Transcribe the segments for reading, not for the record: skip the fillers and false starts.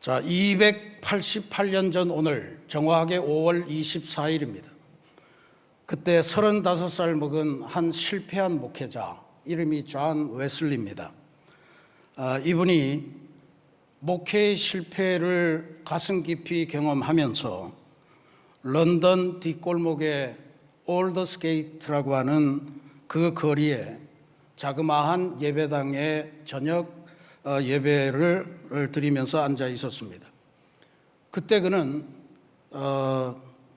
자, 288년 전 오늘 정확하게 5월 24일입니다. 그때 35살 먹은 한 실패한 목회자, 이름이 존 웨슬리입니다. 이분이 목회의 실패를 가슴 깊이 경험하면서 런던 뒷골목의 올더스게이트라고 하는 그 거리에 자그마한 예배당에 저녁 예배를 드리면서 앉아 있었습니다. 그때 그는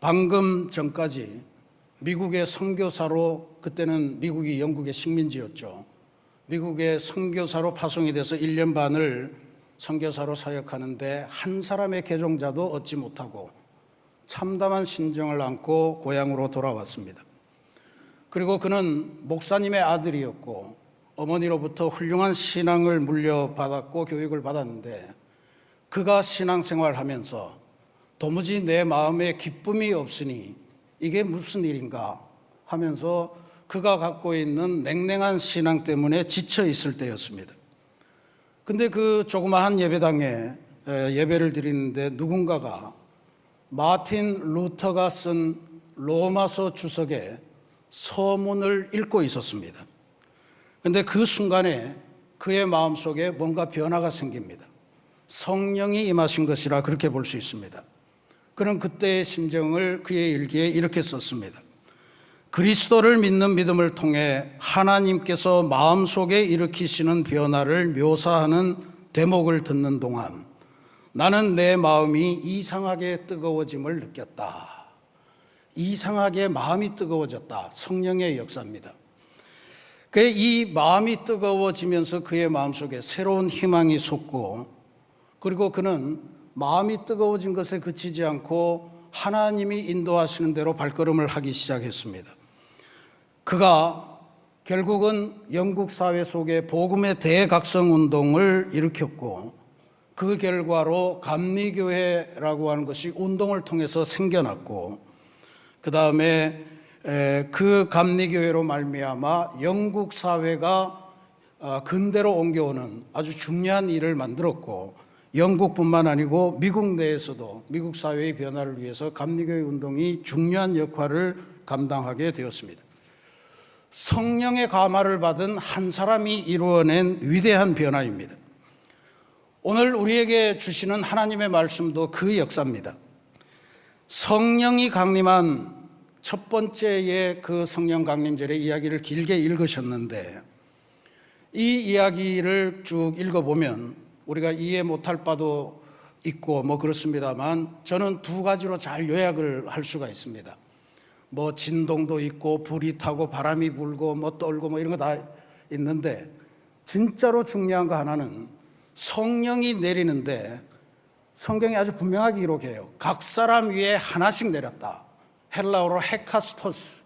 방금 전까지 미국의 선교사로, 그때는 미국이 영국의 식민지였죠. 미국의 선교사로 파송이 돼서 1년 반을 선교사로 사역하는데 한 사람의 개종자도 얻지 못하고 참담한 심정을 안고 고향으로 돌아왔습니다. 그리고 그는 목사님의 아들이었고 어머니로부터 훌륭한 신앙을 물려받았고 교육을 받았는데, 그가 신앙생활을 하면서 도무지 내 마음에 기쁨이 없으니 이게 무슨 일인가 하면서 그가 갖고 있는 냉랭한 신앙 때문에 지쳐 있을 때였습니다. 근데 그 조그마한 예배당에 예배를 드리는데 누군가가 마틴 루터가 쓴 로마서 주석의 서문을 읽고 있었습니다. 그런데 그 순간에 그의 마음속에 뭔가 변화가 생깁니다. 성령이 임하신 것이라 그렇게 볼 수 있습니다. 그는 그때의 심정을 그의 일기에 이렇게 썼습니다. 그리스도를 믿는 믿음을 통해 하나님께서 마음속에 일으키시는 변화를 묘사하는 대목을 듣는 동안 나는 내 마음이 이상하게 뜨거워짐을 느꼈다. 이상하게 마음이 뜨거워졌다. 성령의 역사입니다. 이 마음이 뜨거워지면서 그의 마음속에 새로운 희망이 솟고, 그리고 그는 마음이 뜨거워진 것에 그치지 않고 하나님이 인도하시는 대로 발걸음을 하기 시작했습니다. 그가 결국은 영국 사회 속에 복음의 대각성 운동을 일으켰고, 그 결과로 감리교회라고 하는 것이 운동을 통해서 생겨났고, 그 다음에 그 감리교회로 말미암아 영국 사회가 근대로 옮겨오는 아주 중요한 일을 만들었고, 영국뿐만 아니고 미국 내에서도 미국 사회의 변화를 위해서 감리교회 운동이 중요한 역할을 감당하게 되었습니다. 성령의 감화를 받은 한 사람이 이루어낸 위대한 변화입니다. 오늘 우리에게 주시는 하나님의 말씀도 그 역사입니다. 성령이 강림한 첫 번째의 그 성령 강림절의 이야기를 길게 읽으셨는데, 이 이야기를 쭉 읽어보면 우리가 이해 못할 바도 있고 그렇습니다만, 저는 두 가지로 잘 요약을 할 수가 있습니다. 진동도 있고 불이 타고 바람이 불고 떨고 이런 거 다 있는데, 진짜로 중요한 거 하나는 성령이 내리는데 성경이 아주 분명하게 기록해요. 각 사람 위에 하나씩 내렸다. 헬라어로 헤카스토스,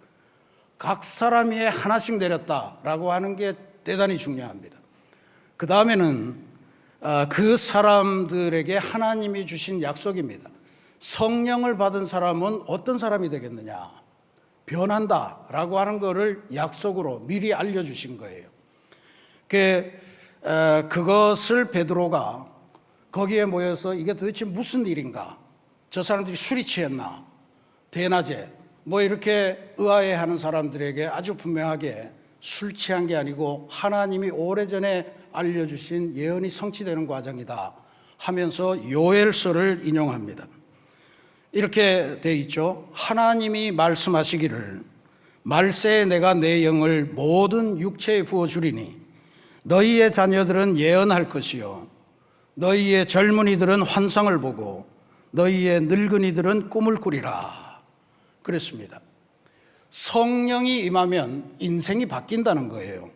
각 사람 위에 하나씩 내렸다라고 하는 게 대단히 중요합니다. 그 다음에는 그 사람들에게 하나님이 주신 약속입니다. 성령을 받은 사람은 어떤 사람이 되겠느냐, 변한다라고 하는 것을 약속으로 미리 알려주신 거예요. 그것을 베드로가 거기에 모여서 이게 도대체 무슨 일인가, 저 사람들이 술이 취했나, 대낮에 이렇게 의아해하는 사람들에게 아주 분명하게 술 취한 게 아니고 하나님이 오래전에 알려주신 예언이 성취되는 과정이다 하면서 요엘서를 인용합니다. 이렇게 돼 있죠. 하나님이 말씀하시기를 말세에 내가 내 영을 모든 육체에 부어주리니 너희의 자녀들은 예언할 것이요 너희의 젊은이들은 환상을 보고 너희의 늙은이들은 꿈을 꾸리라 그랬습니다. 성령이 임하면 인생이 바뀐다는 거예요.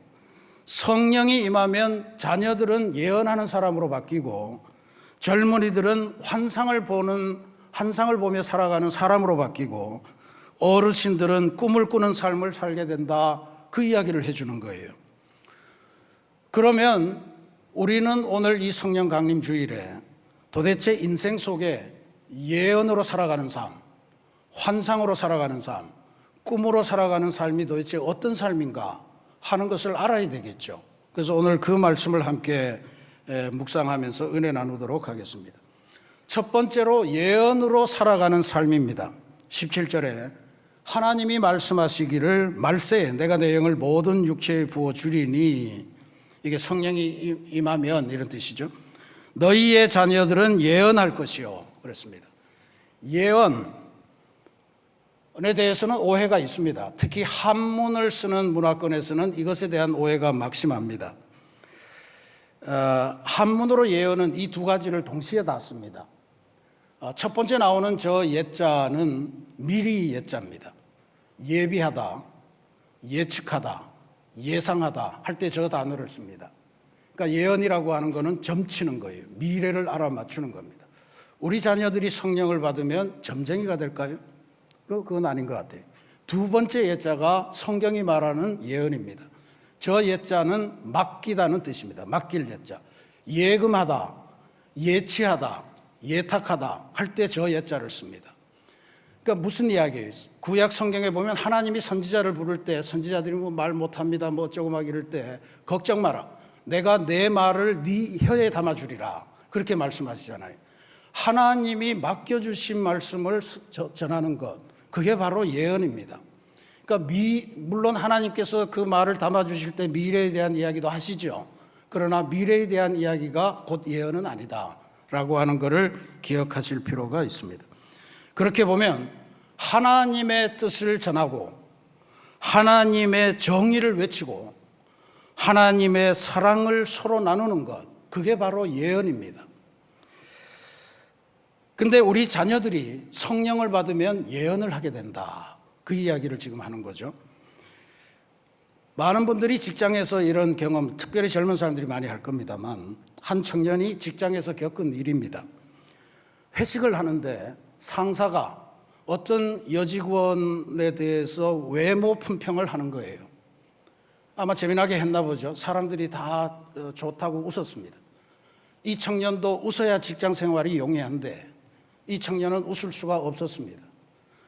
성령이 임하면 자녀들은 예언하는 사람으로 바뀌고, 젊은이들은 환상을 보며 살아가는 사람으로 바뀌고, 어르신들은 꿈을 꾸는 삶을 살게 된다, 그 이야기를 해주는 거예요. 그러면 우리는 오늘 이 성령 강림 주일에 도대체 인생 속에 예언으로 살아가는 삶, 환상으로 살아가는 삶, 꿈으로 살아가는 삶이 도대체 어떤 삶인가 하는 것을 알아야 되겠죠. 그래서 오늘 그 말씀을 함께 묵상하면서 은혜 나누도록 하겠습니다. 첫 번째로 예언으로 살아가는 삶입니다. 17절에 하나님이 말씀하시기를 말세에 내가 내 영을 모든 육체에 부어주리니, 이게 성령이 임하면 이런 뜻이죠. 너희의 자녀들은 예언할 것이요 그랬습니다. 예언에 대해서는 오해가 있습니다. 특히 한문을 쓰는 문화권에서는 이것에 대한 오해가 막심합니다. 한문으로 예언은 이 두 가지를 동시에 다 씁니다. 첫 번째 나오는 저 예자는 미리 예자입니다. 예비하다, 예측하다, 예상하다 할 때 저 단어를 씁니다. 그러니까 예언이라고 하는 것은 점치는 거예요. 미래를 알아맞추는 겁니다. 우리 자녀들이 성령을 받으면 점쟁이가 될까요? 그건 아닌 것 같아요. 두 번째 예자가 성경이 말하는 예언입니다. 저 예자는 맡기다는 뜻입니다. 맡길 예자. 예금하다, 예치하다, 예탁하다 할 때 저 예자를 씁니다. 그러니까 무슨 이야기예요? 구약 성경에 보면 하나님이 선지자를 부를 때 선지자들이 뭐 말 못합니다 뭐 어쩌고 막 이럴 때 걱정 마라, 내가 내 말을 네 혀에 담아주리라, 그렇게 말씀하시잖아요. 하나님이 맡겨주신 말씀을 전하는 것, 그게 바로 예언입니다. 그러니까 물론 하나님께서 그 말을 담아주실 때 미래에 대한 이야기도 하시죠. 그러나 미래에 대한 이야기가 곧 예언은 아니다 라고 하는 것을 기억하실 필요가 있습니다. 그렇게 보면 하나님의 뜻을 전하고 하나님의 정의를 외치고 하나님의 사랑을 서로 나누는 것, 그게 바로 예언입니다. 근데 우리 자녀들이 성령을 받으면 예언을 하게 된다, 그 이야기를 지금 하는 거죠. 많은 분들이 직장에서 이런 경험, 특별히 젊은 사람들이 많이 할 겁니다만, 한 청년이 직장에서 겪은 일입니다. 회식을 하는데 상사가 어떤 여직원에 대해서 외모 품평을 하는 거예요. 아마 재미나게 했나 보죠. 사람들이 다 좋다고 웃었습니다. 이 청년도 웃어야 직장 생활이 용이한데 이 청년은 웃을 수가 없었습니다.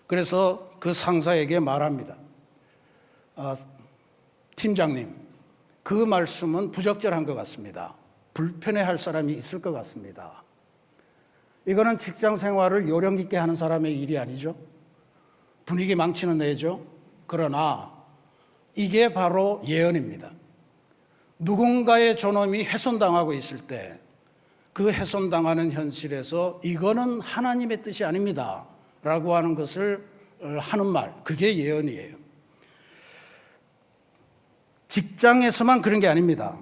그래서 그 상사에게 말합니다. 팀장님, 그 말씀은 부적절한 것 같습니다. 불편해할 사람이 있을 것 같습니다. 이거는 직장 생활을 요령 있게 하는 사람의 일이 아니죠. 분위기 망치는 애죠. 그러나 이게 바로 예언입니다. 누군가의 존엄이 훼손당하고 있을 때 그 훼손당하는 현실에서 이거는 하나님의 뜻이 아닙니다 라고 하는 것을 하는 말, 그게 예언이에요. 직장에서만 그런 게 아닙니다.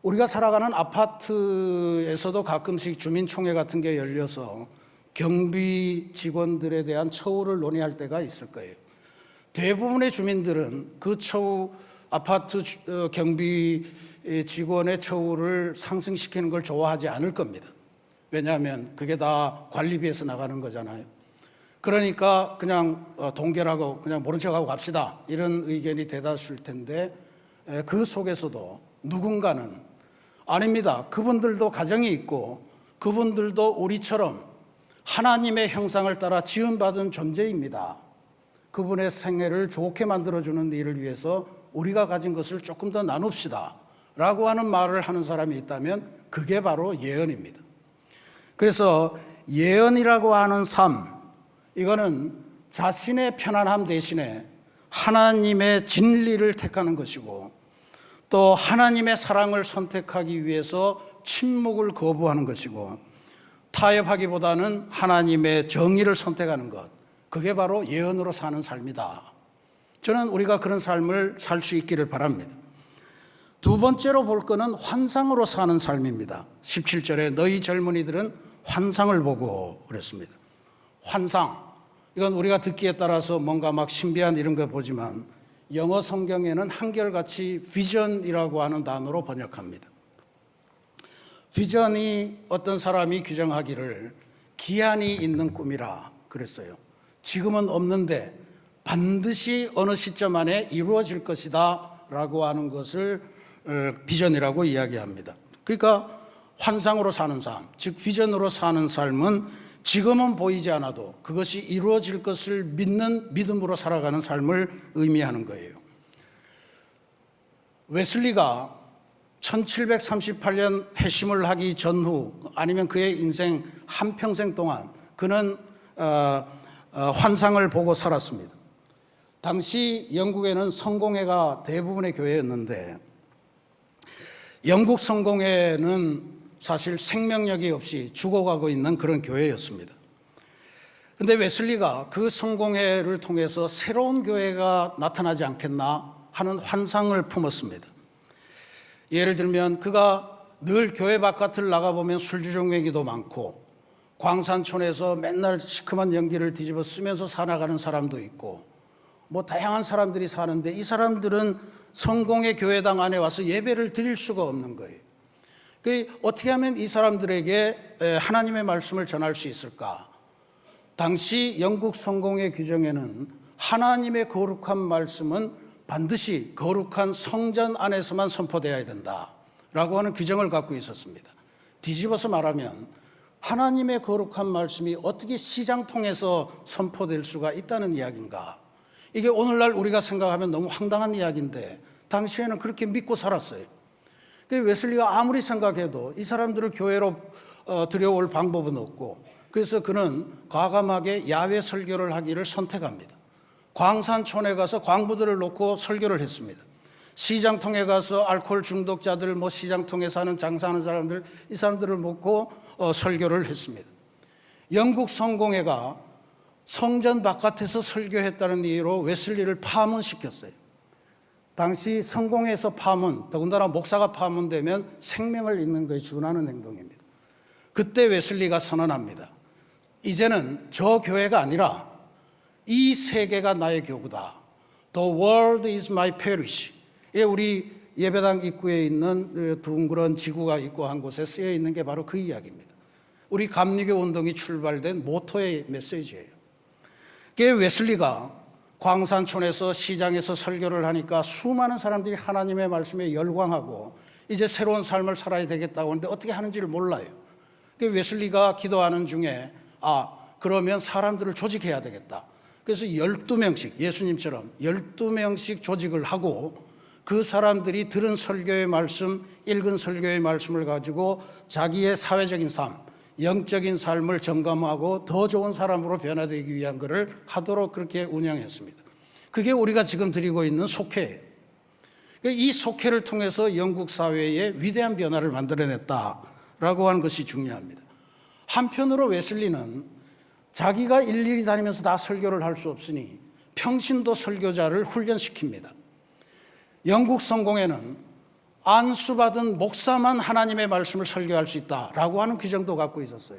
우리가 살아가는 아파트에서도 가끔씩 주민총회 같은 게 열려서 경비 직원들에 대한 처우를 논의할 때가 있을 거예요. 대부분의 주민들은 그 처우, 아파트 경비 직원의 처우를 상승시키는 걸 좋아하지 않을 겁니다. 왜냐하면 그게 다 관리비에서 나가는 거잖아요. 그러니까 그냥 동결하고 그냥 모른 척하고 갑시다, 이런 의견이 대다수일 텐데, 그 속에서도 누군가는 아닙니다, 그분들도 가정이 있고 그분들도 우리처럼 하나님의 형상을 따라 지음받은 존재입니다. 그분의 생애를 좋게 만들어주는 일을 위해서 우리가 가진 것을 조금 더 나눕시다 라고 하는 말을 하는 사람이 있다면 그게 바로 예언입니다. 그래서 예언이라고 하는 삶, 이거는 자신의 편안함 대신에 하나님의 진리를 택하는 것이고, 또 하나님의 사랑을 선택하기 위해서 침묵을 거부하는 것이고, 타협하기보다는 하나님의 정의를 선택하는 것, 그게 바로 예언으로 사는 삶이다. 저는 우리가 그런 삶을 살 수 있기를 바랍니다. 두 번째로 볼 것은 환상으로 사는 삶입니다. 17절에 너희 젊은이들은 환상을 보고 그랬습니다. 환상, 이건 우리가 듣기에 따라서 뭔가 막 신비한 이런 거 보지만 영어 성경에는 한결같이 비전이라고 하는 단어로 번역합니다. 비전이 어떤 사람이 규정하기를 기한이 있는 꿈이라 그랬어요. 지금은 없는데 반드시 어느 시점 안에 이루어질 것이다 라고 하는 것을 비전이라고 이야기합니다. 그러니까 환상으로 사는 삶, 즉 비전으로 사는 삶은 지금은 보이지 않아도 그것이 이루어질 것을 믿는 믿음으로 살아가는 삶을 의미하는 거예요. 웨슬리가 1738년 회심을 하기 전후 아니면 그의 인생 한평생 동안 그는 환상을 보고 살았습니다. 당시 영국에는 성공회가 대부분의 교회였는데 영국 성공회는 사실 생명력이 없이 죽어가고 있는 그런 교회였습니다. 그런데 웨슬리가 그 성공회를 통해서 새로운 교회가 나타나지 않겠나 하는 환상을 품었습니다. 예를 들면 그가 늘 교회 바깥을 나가보면 술주정뱅이도 많고 광산촌에서 맨날 시큼한 연기를 뒤집어 쓰면서 살아가는 사람도 있고 뭐 다양한 사람들이 사는데 이 사람들은 성공의 교회당 안에 와서 예배를 드릴 수가 없는 거예요. 어떻게 하면 이 사람들에게 하나님의 말씀을 전할 수 있을까? 당시 영국 성공의 규정에는 하나님의 거룩한 말씀은 반드시 거룩한 성전 안에서만 선포되어야 된다라고 하는 규정을 갖고 있었습니다. 뒤집어서 말하면 하나님의 거룩한 말씀이 어떻게 시장 통해서 선포될 수가 있다는 이야기인가? 이게 오늘날 우리가 생각하면 너무 황당한 이야기인데 당시에는 그렇게 믿고 살았어요. 웨슬리가 아무리 생각해도 이 사람들을 교회로 들여올 방법은 없고 그래서 그는 과감하게 야외 설교를 하기를 선택합니다. 광산촌에 가서 광부들을 놓고 설교를 했습니다. 시장통에 가서 알코올 중독자들, 시장통에 사는 장사하는 사람들, 이 사람들을 놓고 설교를 했습니다. 영국 성공회가 성전 바깥에서 설교했다는 이유로 웨슬리를 파문시켰어요. 당시 성공회에서 파문, 더군다나 목사가 파문되면 생명을 잃는 것에 준하는 행동입니다. 그때 웨슬리가 선언합니다. 이제는 저 교회가 아니라 이 세계가 나의 교구다. The world is my parish. 우리 예배당 입구에 있는 둥그런 지구가 있고 한 곳에 쓰여 있는 게 바로 그 이야기입니다. 우리 감리교 운동이 출발된 모토의 메시지예요. 웨슬리가 광산촌에서 시장에서 설교를 하니까 수많은 사람들이 하나님의 말씀에 열광하고 이제 새로운 삶을 살아야 되겠다고 하는데 어떻게 하는지를 몰라요. 웨슬리가 기도하는 중에 그러면 사람들을 조직해야 되겠다. 그래서 12명씩 예수님처럼 12명씩 조직을 하고 그 사람들이 들은 설교의 말씀, 읽은 설교의 말씀을 가지고 자기의 사회적인 삶, 영적인 삶을 점검하고 더 좋은 사람으로 변화되기 위한 것을 하도록 그렇게 운영했습니다. 그게 우리가 지금 드리고 있는 속회예요. 이 속회를 통해서 영국 사회에 위대한 변화를 만들어냈다라고 하는 것이 중요합니다. 한편으로 웨슬리는 자기가 일일이 다니면서 다 설교를 할 수 없으니 평신도 설교자를 훈련시킵니다. 영국 성공회는 안수받은 목사만 하나님의 말씀을 설교할 수 있다라고 하는 규정도 갖고 있었어요.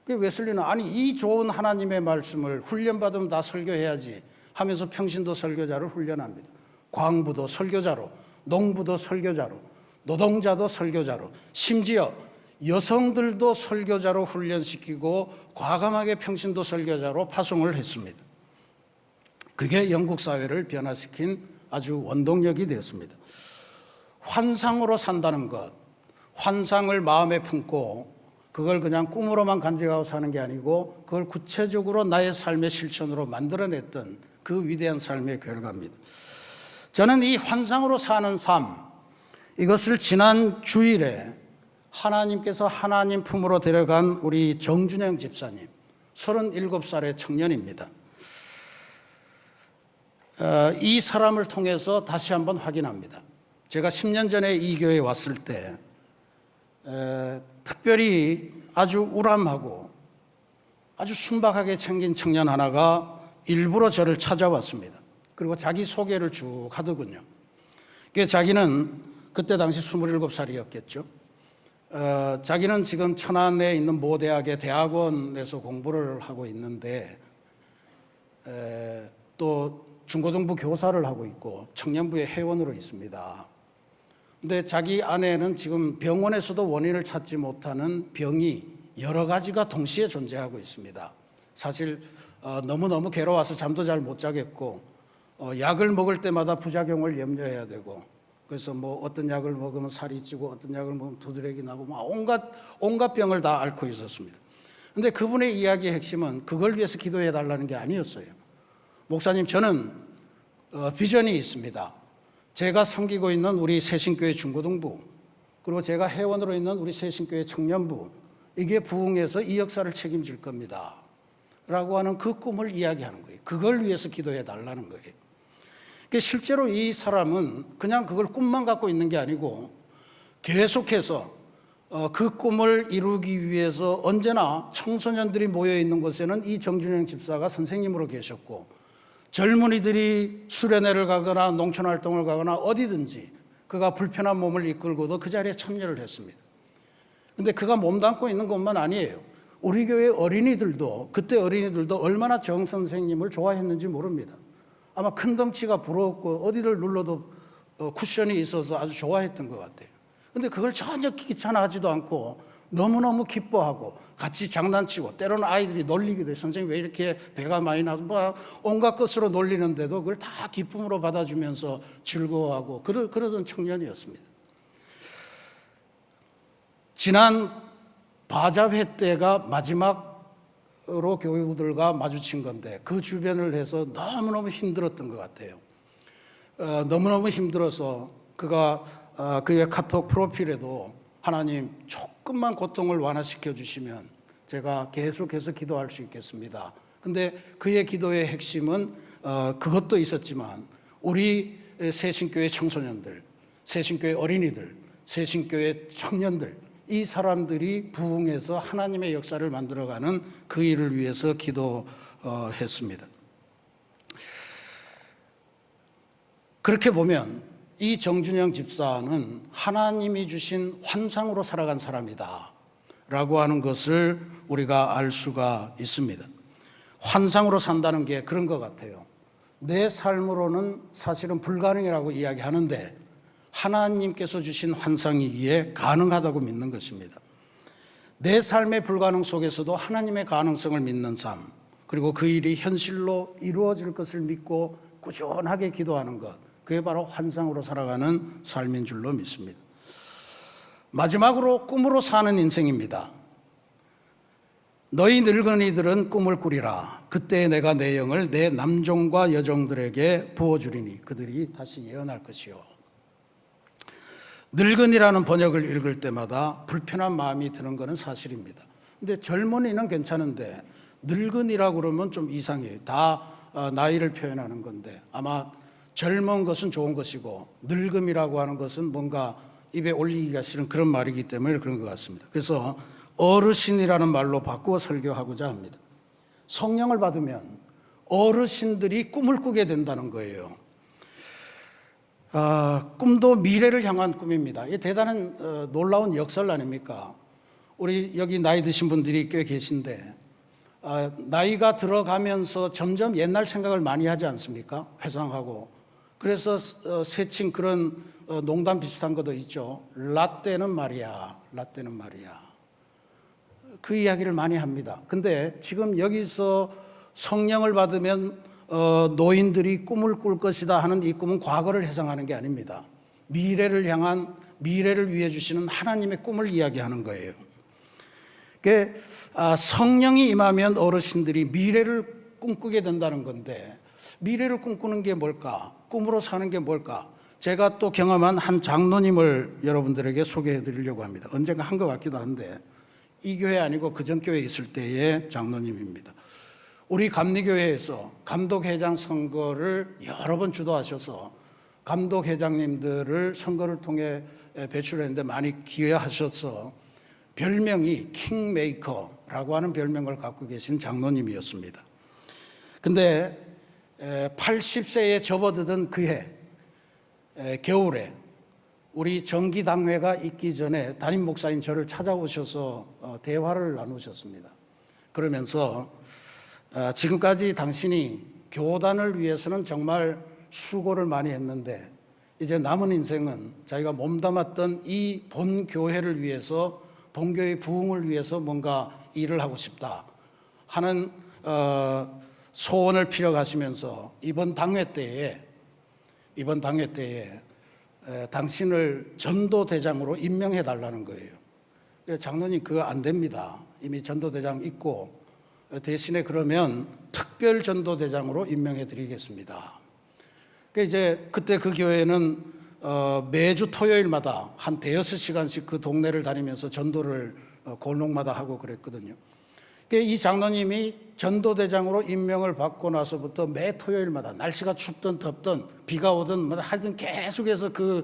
웨슬리는 이 좋은 하나님의 말씀을 훈련받으면 다 설교해야지 하면서 평신도 설교자를 훈련합니다. 광부도 설교자로, 농부도 설교자로, 노동자도 설교자로, 심지어 여성들도 설교자로 훈련시키고 과감하게 평신도 설교자로 파송을 했습니다. 그게 영국 사회를 변화시킨 아주 원동력이 되었습니다. 환상으로 산다는 것, 환상을 마음에 품고 그걸 그냥 꿈으로만 간직하고 사는 게 아니고 그걸 구체적으로 나의 삶의 실천으로 만들어냈던 그 위대한 삶의 결과입니다. 저는 이 환상으로 사는 삶, 이것을 지난 주일에 하나님께서 하나님 품으로 데려간 우리 정준영 집사님, 37살의 청년입니다. 이 사람을 통해서 다시 한번 확인합니다. 제가 10년 전에 이 교회에 왔을 때 특별히 아주 우람하고 아주 순박하게 생긴 청년 하나가 일부러 저를 찾아왔습니다. 그리고 자기 소개를 쭉 하더군요. 자기는 그때 당시 27살이었겠죠. 자기는 지금 천안에 있는 모 대학의 대학원에서 공부를 하고 있는데 또 중고등부 교사를 하고 있고 청년부의 회원으로 있습니다. 근데 자기 아내는 지금 병원에서도 원인을 찾지 못하는 병이 여러 가지가 동시에 존재하고 있습니다. 사실 너무너무 괴로워서 잠도 잘 못 자겠고 약을 먹을 때마다 부작용을 염려해야 되고 그래서 어떤 약을 먹으면 살이 찌고 어떤 약을 먹으면 두드러기 나고 온갖 병을 다 앓고 있었습니다. 그런데 그분의 이야기의 핵심은 그걸 위해서 기도해 달라는 게 아니었어요. 목사님, 저는 비전이 있습니다. 제가 섬기고 있는 우리 새신교회 중고등부, 그리고 제가 회원으로 있는 우리 새신교회 청년부, 이게 부흥해서 이 역사를 책임질 겁니다 라고 하는 그 꿈을 이야기하는 거예요. 그걸 위해서 기도해 달라는 거예요. 그러니까 실제로 이 사람은 그냥 그걸 꿈만 갖고 있는 게 아니고 계속해서 그 꿈을 이루기 위해서 언제나 청소년들이 모여 있는 곳에는 이 정준영 집사가 선생님으로 계셨고, 젊은이들이 수련회를 가거나 농촌 활동을 가거나 어디든지 그가 불편한 몸을 이끌고도 그 자리에 참여를 했습니다. 그런데 그가 몸담고 있는 것만 아니에요. 우리 교회 어린이들도, 그때 어린이들도 얼마나 정 선생님을 좋아했는지 모릅니다. 아마 큰 덩치가 부러웠고 어디를 눌러도 쿠션이 있어서 아주 좋아했던 것 같아요. 그런데 그걸 전혀 귀찮아하지도 않고 너무너무 기뻐하고 같이 장난치고, 때로는 아이들이 놀리기도 해요. 선생님 왜 이렇게 배가 많이 나서 뭐 온갖 것으로 놀리는데도 그걸 다 기쁨으로 받아주면서 즐거워하고 그러던 청년이었습니다. 지난 바자회 때가 마지막으로 교우들과 마주친 건데 그 주변을 해서 너무너무 힘들었던 것 같아요. 너무너무 힘들어서 그가 그의 카톡 프로필에도 하나님 조금만 고통을 완화시켜 주시면 제가 계속해서 기도할 수 있겠습니다. 근데 그의 기도의 핵심은 그것도 있었지만 우리 새신교회 청소년들, 새신교회 어린이들, 새신교회 청년들, 이 사람들이 부흥해서 하나님의 역사를 만들어가는 그 일을 위해서 기도했습니다. 그렇게 보면 이 정준영 집사는 하나님이 주신 환상으로 살아간 사람이다 라고 하는 것을 우리가 알 수가 있습니다. 환상으로 산다는 게 그런 것 같아요. 내 삶으로는 사실은 불가능이라고 이야기하는데 하나님께서 주신 환상이기에 가능하다고 믿는 것입니다. 내 삶의 불가능 속에서도 하나님의 가능성을 믿는 삶, 그리고 그 일이 현실로 이루어질 것을 믿고 꾸준하게 기도하는 것, 그게 바로 환상으로 살아가는 삶인 줄로 믿습니다. 마지막으로 꿈으로 사는 인생입니다. 너희 늙은이들은 꿈을 꾸리라. 그때 내가 내 영을 내 남종과 여종들에게 부어주리니 그들이 다시 예언할 것이요. 늙은이라는 번역을 읽을 때마다 불편한 마음이 드는 것은 사실입니다. 근데 젊은이는 괜찮은데 늙은이라고 그러면 좀 이상해요. 다 나이를 표현하는 건데 아마 젊은 것은 좋은 것이고 늙음이라고 하는 것은 뭔가 입에 올리기가 싫은 그런 말이기 때문에 그런 것 같습니다. 그래서 어르신이라는 말로 바꾸어 설교하고자 합니다. 성령을 받으면 어르신들이 꿈을 꾸게 된다는 거예요. 꿈도 미래를 향한 꿈입니다. 이게 대단한 놀라운 역설 아닙니까? 우리 여기 나이 드신 분들이 꽤 계신데 나이가 들어가면서 점점 옛날 생각을 많이 하지 않습니까? 회상하고. 그래서 새칭 그런 농담 비슷한 것도 있죠. 라떼는 말이야, 라떼는 말이야. 그 이야기를 많이 합니다. 근데 지금 여기서 성령을 받으면 노인들이 꿈을 꿀 것이다 하는 이 꿈은 과거를 해상하는 게 아닙니다. 미래를 향한, 미래를 위해 주시는 하나님의 꿈을 이야기하는 거예요. 성령이 임하면 어르신들이 미래를 꿈꾸게 된다는 건데 미래를 꿈꾸는 게 뭘까? 꿈으로 사는 게 뭘까? 제가 또 경험한 한 장로님을 여러분들에게 소개해 드리려고 합니다. 언젠가 한 것 같기도 한데 이 교회 아니고 그전 교회에 있을 때의 장로님입니다. 우리 감리교회에서 감독회장 선거를 여러 번 주도하셔서 감독회장님들을 선거를 통해 배출했는데 많이 기여하셔서 별명이 킹메이커라고 하는 별명을 갖고 계신 장로님이었습니다. 근데 80세에 접어드던 그해 겨울에 우리 정기당회가 있기 전에 담임 목사인 저를 찾아오셔서 대화를 나누셨습니다. 그러면서 지금까지 당신이 교단을 위해서는 정말 수고를 많이 했는데 이제 남은 인생은 자기가 몸담았던 이 본교회를 위해서, 본교회 부흥을 위해서 뭔가 일을 하고 싶다 하는 소원을 피력하시면서 이번 당회 때에 당신을 전도대장으로 임명해 달라는 거예요. 장로님 그거 안 됩니다. 이미 전도대장 있고 대신에 그러면 특별 전도대장으로 임명해 드리겠습니다. 그때 그 교회는 매주 토요일마다 한 대여섯 시간씩 그 동네를 다니면서 전도를 골목마다 하고 그랬거든요. 이 장로님이 전도대장으로 임명을 받고 나서부터 매 토요일마다 날씨가 춥든 덥든 비가 오든 하여튼 계속해서 그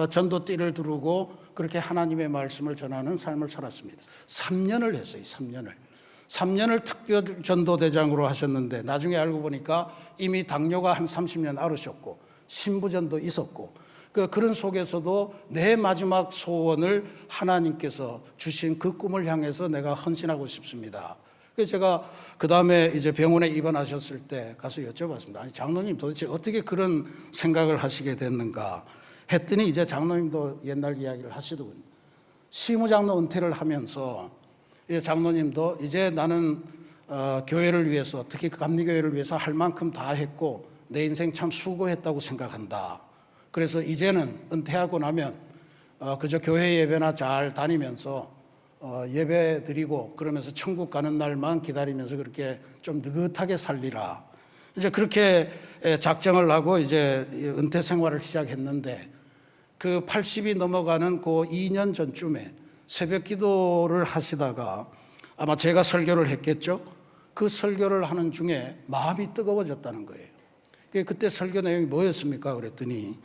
전도띠를 두르고 그렇게 하나님의 말씀을 전하는 삶을 살았습니다. 3년을 했어요. 3년을 특별 전도대장으로 하셨는데 나중에 알고 보니까 이미 당뇨가 한 30년 앓으셨고 신부전도 있었고 그런 속에서도 내 마지막 소원을 하나님께서 주신 그 꿈을 향해서 내가 헌신하고 싶습니다. 그래서 제가 그 다음에 이제 병원에 입원하셨을 때 가서 여쭤봤습니다. 아니 장로님 도대체 어떻게 그런 생각을 하시게 됐는가 했더니 이제 장로님도 옛날 이야기를 하시더군요. 시무장로 은퇴를 하면서 장로님도 이제 나는 교회를 위해서 특히 감리교회를 위해서 할 만큼 다 했고 내 인생 참 수고했다고 생각한다. 그래서 이제는 은퇴하고 나면 그저 교회 예배나 잘 다니면서 예배 드리고 그러면서 천국 가는 날만 기다리면서 그렇게 좀 느긋하게 살리라. 이제 그렇게 작정을 하고 이제 은퇴 생활을 시작했는데 그 80이 넘어가는 그 2년 전쯤에 새벽 기도를 하시다가 아마 제가 설교를 했겠죠. 그 설교를 하는 중에 마음이 뜨거워졌다는 거예요. 그때 설교 내용이 뭐였습니까? 그랬더니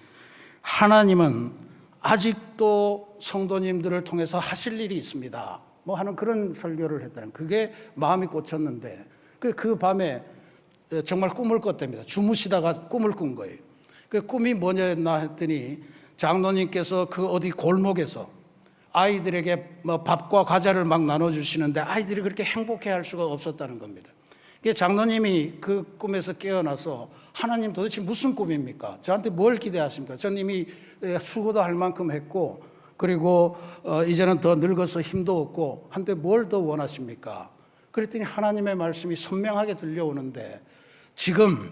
하나님은 아직도 성도님들을 통해서 하실 일이 있습니다. 뭐 하는 그런 설교를 했다는 그게 마음이 꽂혔는데 그 밤에 정말 꿈을 꿨답니다. 주무시다가 꿈을 꾼 거예요. 그 꿈이 뭐냐나 했더니 장로님께서 그 어디 골목에서 아이들에게 뭐 밥과 과자를 막 나눠주시는데 아이들이 그렇게 행복해 할 수가 없었다는 겁니다. 장로님이 그 꿈에서 깨어나서 하나님 도대체 무슨 꿈입니까? 저한테 뭘 기대하십니까? 전 이미 수고도 할 만큼 했고 그리고 이제는 더 늙어서 힘도 없고 한데 뭘 더 원하십니까? 그랬더니 하나님의 말씀이 선명하게 들려오는데 지금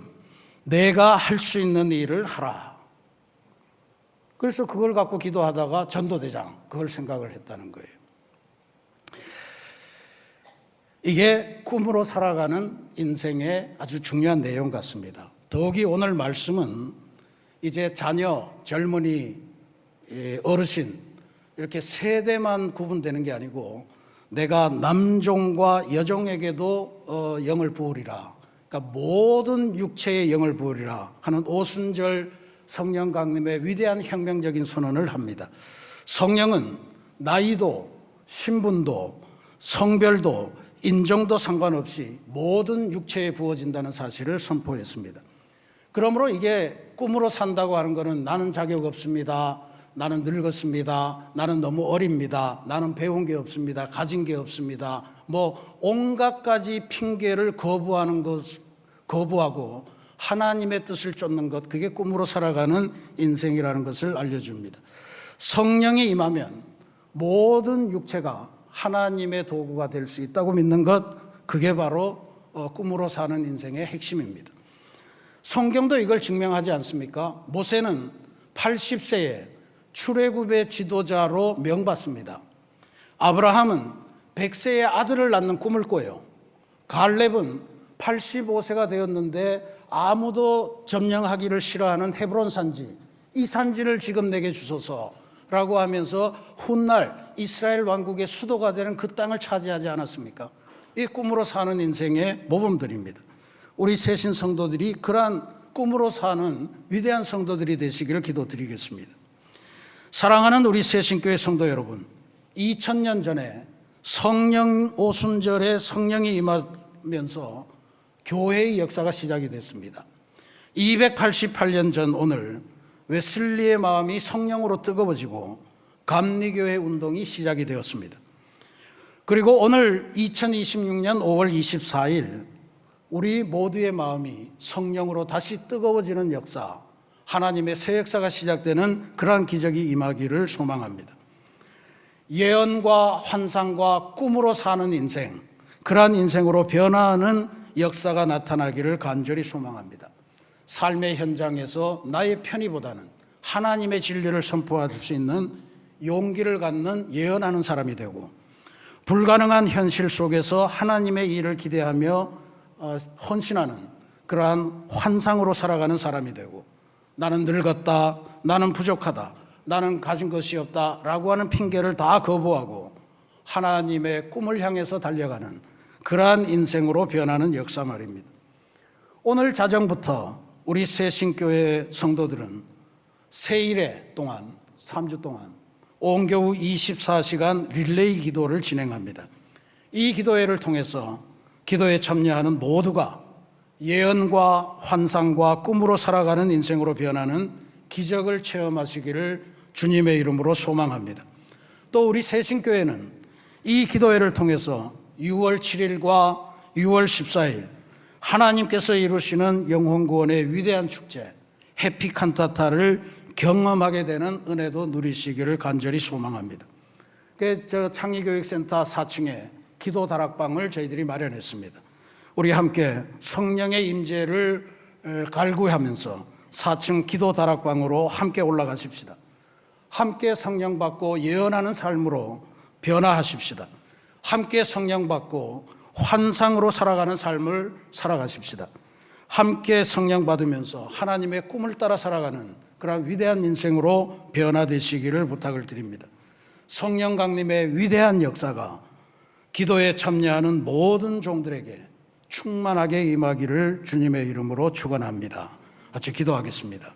내가 할 수 있는 일을 하라. 그래서 그걸 갖고 기도하다가 전도대장 그걸 생각을 했다는 거예요. 이게 꿈으로 살아가는 인생의 아주 중요한 내용 같습니다. 더욱이 오늘 말씀은 이제 자녀, 젊은이, 어르신 이렇게 세대만 구분되는 게 아니고 내가 남종과 여종에게도 영을 부으리라. 그러니까 모든 육체의 영을 부으리라 하는 오순절 성령 강림의 위대한 혁명적인 선언을 합니다. 성령은 나이도 신분도 성별도 인종도 상관없이 모든 육체에 부어진다는 사실을 선포했습니다. 그러므로 이게 꿈으로 산다고 하는 것은 나는 자격 없습니다. 나는 늙었습니다. 나는 너무 어립니다. 나는 배운 게 없습니다. 가진 게 없습니다. 뭐 온갖 가지 핑계를 거부하고 하나님의 뜻을 쫓는 것, 그게 꿈으로 살아가는 인생이라는 것을 알려줍니다. 성령이 임하면 모든 육체가 하나님의 도구가 될 수 있다고 믿는 것, 그게 바로 꿈으로 사는 인생의 핵심입니다. 성경도 이걸 증명하지 않습니까? 모세는 80세에 출애굽의 지도자로 명받습니다. 아브라함은 100세에 아들을 낳는 꿈을 꿔요. 갈렙은 85세가 되었는데 아무도 점령하기를 싫어하는 헤브론 산지, 이 산지를 지금 내게 주소서 라고 하면서 훗날 이스라엘 왕국의 수도가 되는 그 땅을 차지하지 않았습니까? 이 꿈으로 사는 인생의 모범들입니다. 우리 세신 성도들이 그러한 꿈으로 사는 위대한 성도들이 되시기를 기도드리겠습니다. 사랑하는 우리 세신교회 성도 여러분, 2000년 전에 성령 오순절에 성령이 임하면서 교회의 역사가 시작이 됐습니다. 288년 전 오늘 웨슬리의 마음이 성령으로 뜨거워지고 감리교회 운동이 시작이 되었습니다. 그리고 오늘 2026년 5월 24일 우리 모두의 마음이 성령으로 다시 뜨거워지는 역사, 하나님의 새 역사가 시작되는 그러한 기적이 임하기를 소망합니다. 예언과 환상과 꿈으로 사는 인생, 그러한 인생으로 변화하는 역사가 나타나기를 간절히 소망합니다. 삶의 현장에서 나의 편의보다는 하나님의 진리를 선포할 수 있는 용기를 갖는 예언하는 사람이 되고, 불가능한 현실 속에서 하나님의 일을 기대하며 헌신하는 그러한 환상으로 살아가는 사람이 되고, 나는 늙었다, 나는 부족하다, 나는 가진 것이 없다 라고 하는 핑계를 다 거부하고 하나님의 꿈을 향해서 달려가는 그러한 인생으로 변하는 역사 말입니다. 오늘 자정부터 우리 새신교회 성도들은 세일회 동안 3주 동안 온교우 24시간 릴레이 기도를 진행합니다. 이 기도회를 통해서 기도에 참여하는 모두가 예언과 환상과 꿈으로 살아가는 인생으로 변하는 기적을 체험하시기를 주님의 이름으로 소망합니다. 또 우리 새신교회는 이 기도회를 통해서 6월 7일과 6월 14일 하나님께서 이루시는 영혼구원의 위대한 축제 해피칸타타를 경험하게 되는 은혜도 누리시기를 간절히 소망합니다. 저 창의교육센터 4층에 기도 다락방을 저희들이 마련했습니다. 우리 함께 성령의 임재를 갈구하면서 4층 기도 다락방으로 함께 올라가십시다. 함께 성령 받고 예언하는 삶으로 변화하십시다. 함께 성령 받고 환상으로 살아가는 삶을 살아가십시다. 함께 성령 받으면서 하나님의 꿈을 따라 살아가는 그런 위대한 인생으로 변화되시기를 부탁을 드립니다. 성령 강림의 위대한 역사가 기도에 참여하는 모든 종들에게 충만하게 임하기를 주님의 이름으로 축원합니다. 같이 기도하겠습니다.